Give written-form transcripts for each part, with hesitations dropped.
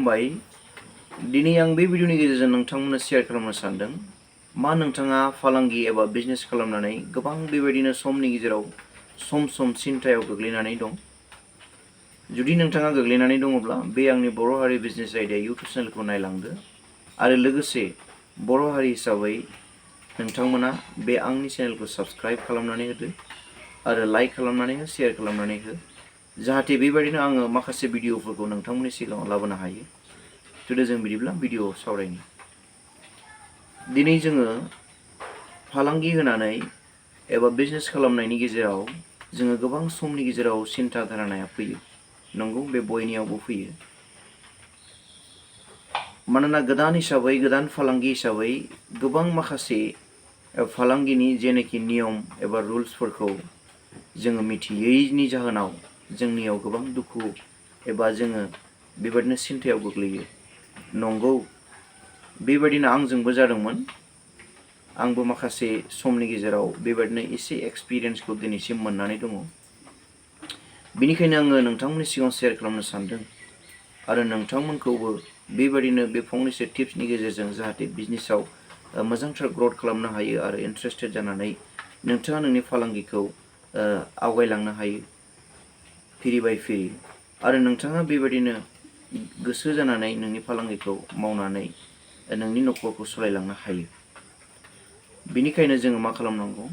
खुलुमबाय दिनै आं बे भिडिअनि गेजेरजों नोंथांमोननो शेयार खालामनो सानदों मा नोंथाङा फालांगि एबा बिजनेस खालामनानै गोबां बेबायदिनो समनि गेजेराव सम सिन्थायाव गोग्लैनानै दं जुदि नोंथाङा गोग्लैनानै दङब्ला बे आंनि बर' हारि बिजनेस आयदाया इउटुब चेनेलखौ नायलांदो आरो लोगोसे बर' हारि हिसाबै नोंथांमोना बे आंनि चेनेलखौ साबस्क्राइब खालामनानै होदो आरो लाइक खालामनानै हो शेयार खालामनानै हो जाहाथे बेबायदिनो आङो माखासे भिडिअफोरखौ नोंथांमोननि सिगाङाव लाबोनो हायो जुदि जों बिदिब्ला भिडिअ सावरायनि दिनै जोङो फालांगि होनानै एबा बिजनेस खालामनायनि गेजेराव जोङो गोबां समनि गेजेराव सिन्था धारणाया फैयो नंगौ बे बयनियावबो फैयो मानोना गोदान हिसाबै गोदान फालांगि हिसाबै गोबां माखासे फालांगिनि जेनाखि नियम एबा रुल्सफोरखौ जोङो मिथियैनि जाहोनाव जोंनियाव गोबां दुखु एबा जोङो बेबायदिनो सिन्थायाव गोग्लैयो नंगौ बेबायदिनो आंजोंबो जादोंमोन आंबो माखासे समनि गेजेराव बेबायदिनो एसे एक्सपिरियेन्सखौ दिनैसिम मोननानै दङ बेनिखायनो आङो नोंथांमोननि सिगाङाव शेयार खालामनो सानदों आरो नोंथांमोनखौबो बेबायदिनो बे फंनैसो टिप्सनि गेजेरजों जाहाथे बिजनेसाव मोजांथार ग्रथ खालामनो हायो आरो इन्ट्रेस्टेड जानानै नोंथाङा नोंनि फालांगिखौ आवगायलांनो हायो फिरि बाय फिरि आरो नोंथाङा बेबायदिनो गोसो जानानै नोंनि फालांगिखौ मावनानै नोंनि न'खरखौ सालायलांनो हायो बेनिखायनो जोङो मा खालामनांगौ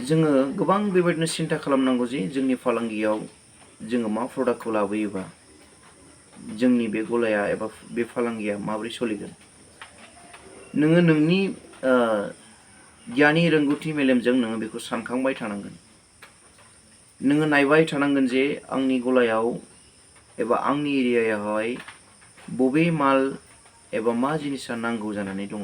जोङो गोबां बेबायदिनो सिन्था खालामनांगौ जे जोंनि फालांगियाव जोङो मा प्रडाक्टखौ लाबोयोबा जोंनि बे गलाया एबा बे फालांगिया माबोरै सोलिगोन नोङो नोंनि गियाननि रोंगौथि मेलेमजों नोङो बेखौ सानखांबाय थानांगोन नोङो नायबाय थानांगोन जे आंनि गलायाव एबा आंनि एरियायावहाय बबे माल एबा मा जिनिसा नांगौ जानानै दङ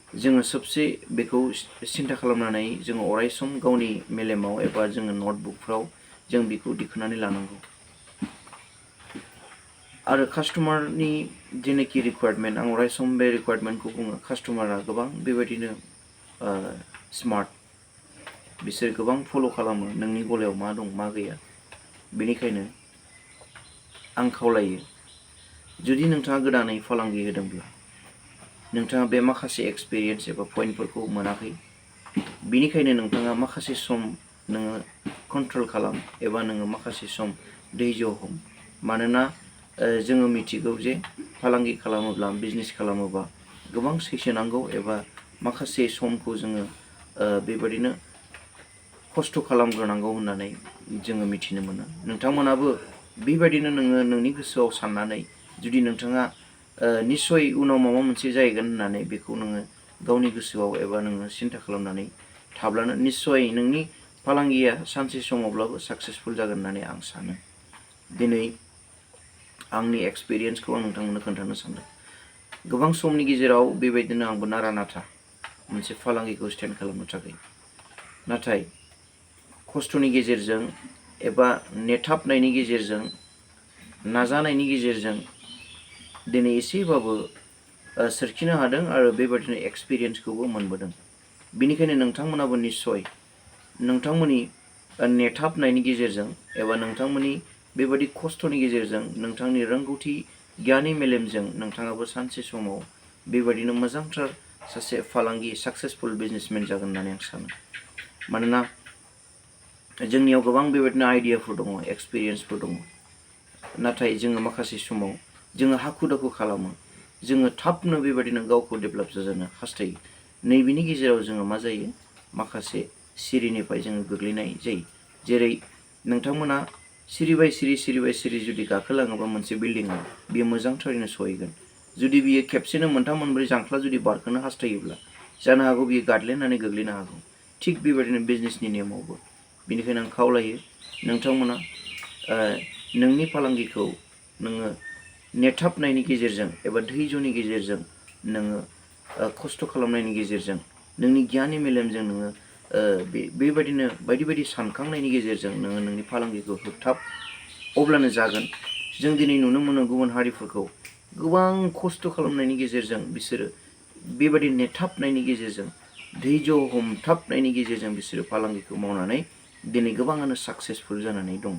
जोङो सबसे बेखौ सिन्था खालामनानै जोङो अरायसम गावनि मेलेमाव एबा जोङो नटबुकफ्राव जों बेखौ दिखोनानै लानांगौ आरो कास्टमारनि जेनाखि रिकुवारमेन्ट आं अरायसम बे रिकुवारमेन्टखौ बुङो कास्टमारा गोबां बेबायदिनो स्मार्ट बिसोर गोबां फल' खालामो नोंनि गलायाव मा दं मा गैया बेनिखायनो आं खावलायो जुदि नोंथाङा गोदानै फालांगि होदोंब्ला नोंथाङा बे माखासे एक्सपिरियेन्स एबा पइन्टफोरखौ मोनाखै बेनिखायनो नोंथाङा माखासे सम नोङो कन्ट्रल खालाम एबा नोङो माखासे सम धैर्य हम मानोना जोङो मिथिगौ जे फालांगि खालामोब्ला बिजनेस खालामोबा गोबां सैसो नांगौ एबा माखासे समखौ जोङो बेबायदिनो खस्थ' खालामग्रोनांगौ होननानै जोङो मिथिनो मोनो नोंथांमोनाबो बेबायदिनो नोङो नोंनि गोसोआव साननानै जुदि नोंथाङा निस्सय उनाव माबा मोनसे जाहैगोन होननानै बेखौ नोङो गावनि गोसोआव एबा नोङो सिन्था खालामनानै थाब्लानो निस्सय नोंनि फालांगिया सानसे समावब्लाबो साक्सेसफुल जागोन होननानै आं सानो दिनै आंनि एक्सपिरियेन्सखौ आं नोंथांमोननो खोन्थानो सानदों गोबां समनि गेजेराव बेबायदिनो आंबो नारा नाथा मोनसे फालांगिखौ स्टेन्ड खालामनो थाखाय नाथाय खस्थ'नि गेजेरजों एबा नेथाबनायनि गेजेरजों नाजानायनि गेजेरजों दिनै एसेबाबो सोरखिनो हादों आरो बेबायदिनो एक्सपिरियेन्सखौबो मोनबोदों बेनिखायनो नोंथांमोनाबो निस्सय नोंथांमोननि नेथाबनायनि गेजेरजों एबा नोंथांमोननि बेबायदि खस्थ'नि गेजेरजों नोंथांनि रोंगौथि गियाननि मेलेमजों नोंथाङाबो सानसे समाव बेबायदिनो मोजांथार सासे फालांगि साक्सेसफुल बिजनेसमेन जागोन होननानै आं सानो मानोना जोंनियाव गोबां बेबायदिनो आइडियाफोर दङ एक्सपिरियेन्सफोर दङ नाथाय जोङो माखासे समाव जोङो हाखु दाखु खालामो जोङो थाबनो बेबायदिनो गावखौ डेभेलप जानो हास्थायो नैबेनि गेजेराव जोङो मा जायो माखासे सिरिनिफ्राय जोङो गोग्लैनाय जायो जेरै नोंथांमोना सिरि बाय सिरि जुदि गाखोलाङोबा मोनसे बिल्डिङाव बियो मोजांथारैनो सहैगोन जुदि बियो खेबसेनो मोनथाम मोनब्रै जांख्ला जुदि बारखोनो हास्थायोब्ला जानो हागौ बियो गादलेनानै गोग्लैनो हागौ थिग बेबायदिनो बिजनेसनि नियमावबो बेनिखायनो आं खावलायो नोंथांमोना नोंनि फालांगिखौ नोङो नेथाबनायनि गेजेरजों एबा धैर्यनि गेजेरजों नोङो खस्थ' खालामनायनि गेजेरजों नोंनि गियाननि मेलेमजों नोङो बेबायदिनो बायदि बायदि सानखांनायनि गेजेरजों नोङो नोंनि फालांगिखौ होबथाब अब्लानो जागोन जों दिनै नुनो मोनो गुबुन हारिफोरखौ गोबां खस्थ' खालामनायनि गेजेरजों बिसोरो बेबायदि नेथाबनायनि गेजेरजों धैर्य हमथाबनायनि गेजेरजों बिसोरो फालांगिखौ मावनानै दिनै गोबाङानो साक्सेसफुल जानानै दं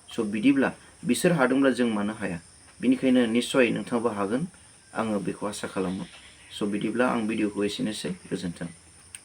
स' बिदिब्ला बिसोर हादोंब्ला जों मानो हाया? बिनिखायनो निस्सय नोंथाङाबो हागोन। आङो बेखौ आसा खालामो। स' बिदिब्ला आं भिडिअ'खौ एसेनोसै। गोजोन्थों।